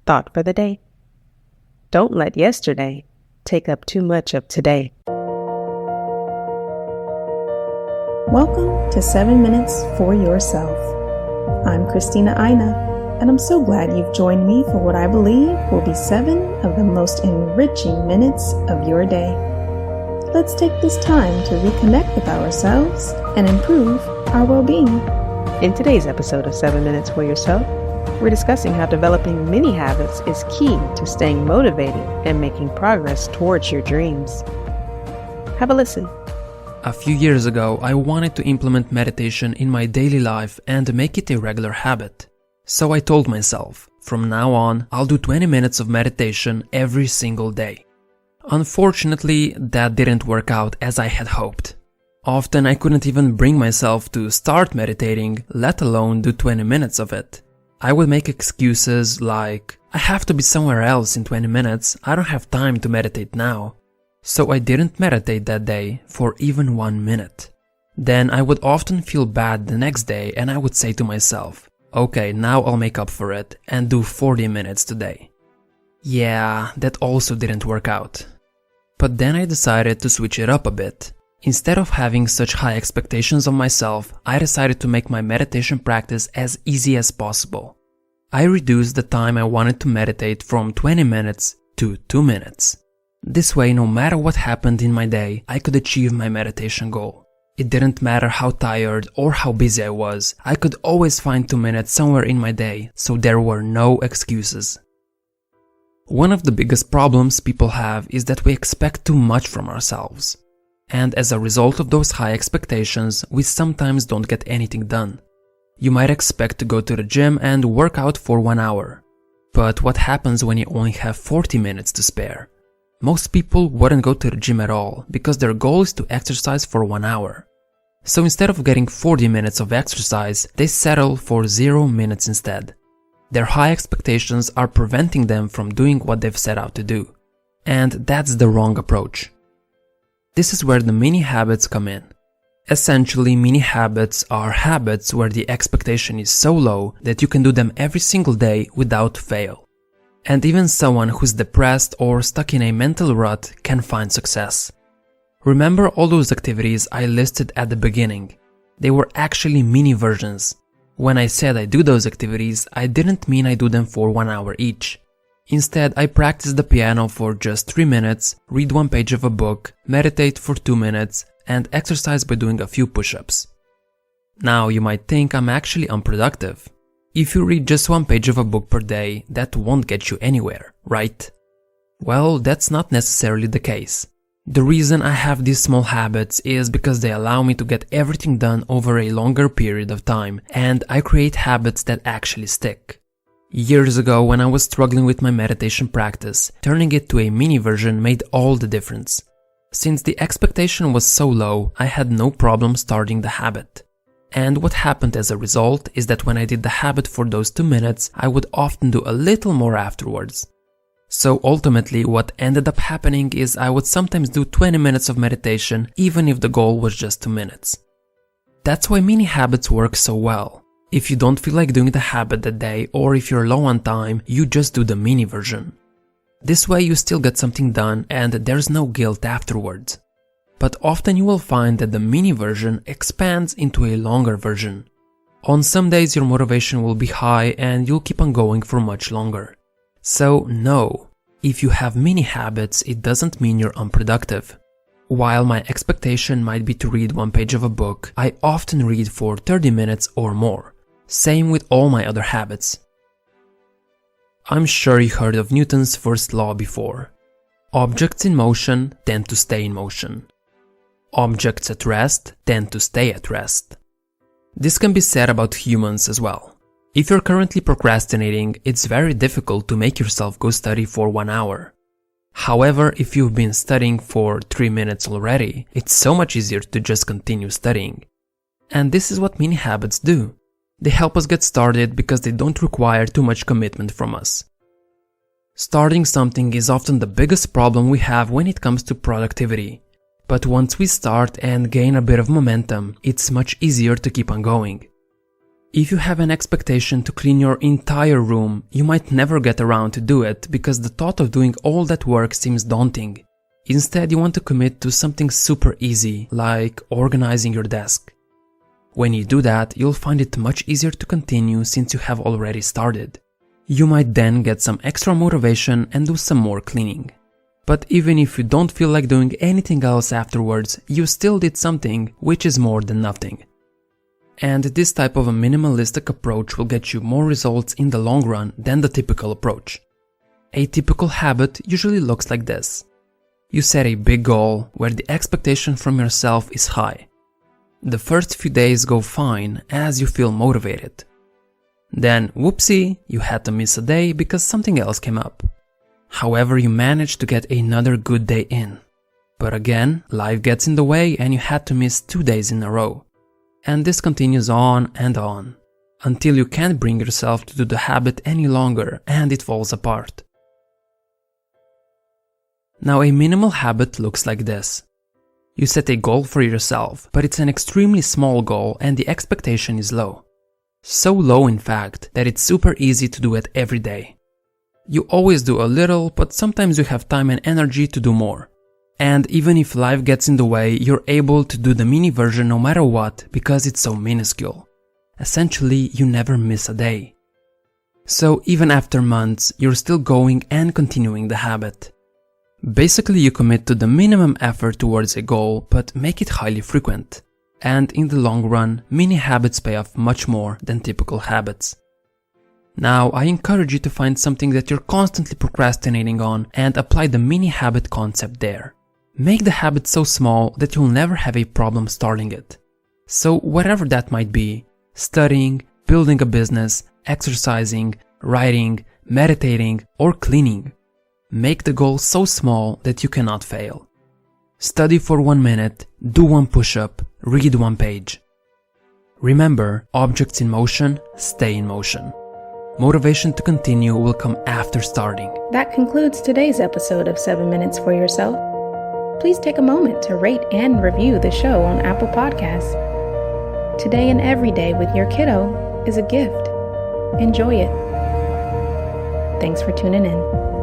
thought for the day. Don't let yesterday take up too much of today. Welcome to 7 Minutes for Yourself. I'm Christina, and I'm so glad you've joined me for what I believe will be 7 of the most enriching minutes of your day. Let's take this time to reconnect with ourselves and improve our well-being. In today's episode of 7 Minutes for Yourself, we're discussing how developing mini habits is key to staying motivated and making progress towards your dreams. Have a listen. A few years ago, I wanted to implement meditation in my daily life and make it a regular habit. So I told myself, from now on, I'll do 20 minutes of meditation every single day. Unfortunately, that didn't work out as I had hoped. Often I couldn't even bring myself to start meditating, let alone do 20 minutes of it. I would make excuses like, I have to be somewhere else in 20 minutes, I don't have time to meditate now. So I didn't meditate that day for even 1 minute. Then I would often feel bad the next day and I would say to myself, okay, now I'll make up for it and do 40 minutes today. Yeah, that also didn't work out. But then I decided to switch it up a bit. Instead of having such high expectations of myself, I decided to make my meditation practice as easy as possible. I reduced the time I wanted to meditate from 20 minutes to 2 minutes. This way, no matter what happened in my day, I could achieve my meditation goal. It didn't matter how tired or how busy I was, I could always find 2 minutes somewhere in my day, so there were no excuses. One of the biggest problems people have is that we expect too much from ourselves. And as a result of those high expectations, we sometimes don't get anything done. You might expect to go to the gym and work out for 1 hour. But what happens when you only have 40 minutes to spare? Most people wouldn't go to the gym at all because their goal is to exercise for 1 hour. So instead of getting 40 minutes of exercise, they settle for 0 minutes instead. Their high expectations are preventing them from doing what they've set out to do. And that's the wrong approach. This is where the mini habits come in. Essentially, mini habits are habits where the expectation is so low that you can do them every single day without fail. And even someone who's depressed or stuck in a mental rut can find success. Remember all those activities I listed at the beginning? They were actually mini versions. When I said I do those activities, I didn't mean I do them for 1 hour each. Instead, I practice the piano for just 3 minutes, read 1 page of a book, meditate for 2 minutes, and exercise by doing a few push-ups. Now you might think I'm actually unproductive. If you read just 1 page of a book per day, that won't get you anywhere, right? Well, that's not necessarily the case. The reason I have these small habits is because they allow me to get everything done over a longer period of time, and I create habits that actually stick. Years ago, when I was struggling with my meditation practice, turning it to a mini version made all the difference. Since the expectation was so low, I had no problem starting the habit. And what happened as a result is that when I did the habit for those 2 minutes, I would often do a little more afterwards. So ultimately, what ended up happening is I would sometimes do 20 minutes of meditation even if the goal was just 2 minutes. That's why mini habits work so well. If you don't feel like doing the habit that day or if you're low on time, you just do the mini version. This way you still get something done and there's no guilt afterwards. But often you will find that the mini version expands into a longer version. On some days your motivation will be high and you'll keep on going for much longer. So no, if you have mini habits, it doesn't mean you're unproductive. While my expectation might be to read 1 page of a book, I often read for 30 minutes or more. Same with all my other habits. I'm sure you heard of Newton's first law before. Objects in motion tend to stay in motion. Objects at rest tend to stay at rest. This can be said about humans as well. If you're currently procrastinating, it's very difficult to make yourself go study for 1 hour. However, if you've been studying for 3 minutes already, it's so much easier to just continue studying. And this is what mini habits do. They help us get started because they don't require too much commitment from us. Starting something is often the biggest problem we have when it comes to productivity. But once we start and gain a bit of momentum, it's much easier to keep on going. If you have an expectation to clean your entire room, you might never get around to do it because the thought of doing all that work seems daunting. Instead, you want to commit to something super easy, like organizing your desk. When you do that, you'll find it much easier to continue since you have already started. You might then get some extra motivation and do some more cleaning. But even if you don't feel like doing anything else afterwards, you still did something, which is more than nothing. And this type of a minimalistic approach will get you more results in the long run than the typical approach. A typical habit usually looks like this. You set a big goal where the expectation from yourself is high. The first few days go fine as you feel motivated. Then, whoopsie, you had to miss a day because something else came up. However, you managed to get another good day in. But again, life gets in the way and you had to miss 2 days in a row. And this continues on, until you can't bring yourself to do the habit any longer and it falls apart. Now, a minimal habit looks like this. You set a goal for yourself, but it's an extremely small goal and the expectation is low. So low, in fact, that it's super easy to do it every day. You always do a little, but sometimes you have time and energy to do more. And even if life gets in the way, you're able to do the mini version no matter what because it's so minuscule. Essentially, you never miss a day. So even after months, you're still going and continuing the habit. Basically, you commit to the minimum effort towards a goal, but make it highly frequent. And in the long run, mini habits pay off much more than typical habits. Now, I encourage you to find something that you're constantly procrastinating on and apply the mini habit concept there. Make the habit so small that you'll never have a problem starting it. So whatever that might be, studying, building a business, exercising, writing, meditating, or cleaning, make the goal so small that you cannot fail. Study for 1 minute, do 1 push-up, read 1 page. Remember, objects in motion stay in motion. Motivation to continue will come after starting. That concludes today's episode of 7 Minutes for Yourself. Please take a moment to rate and review the show on Apple Podcasts. Today and every day with your kiddo is a gift. Enjoy it. Thanks for tuning in.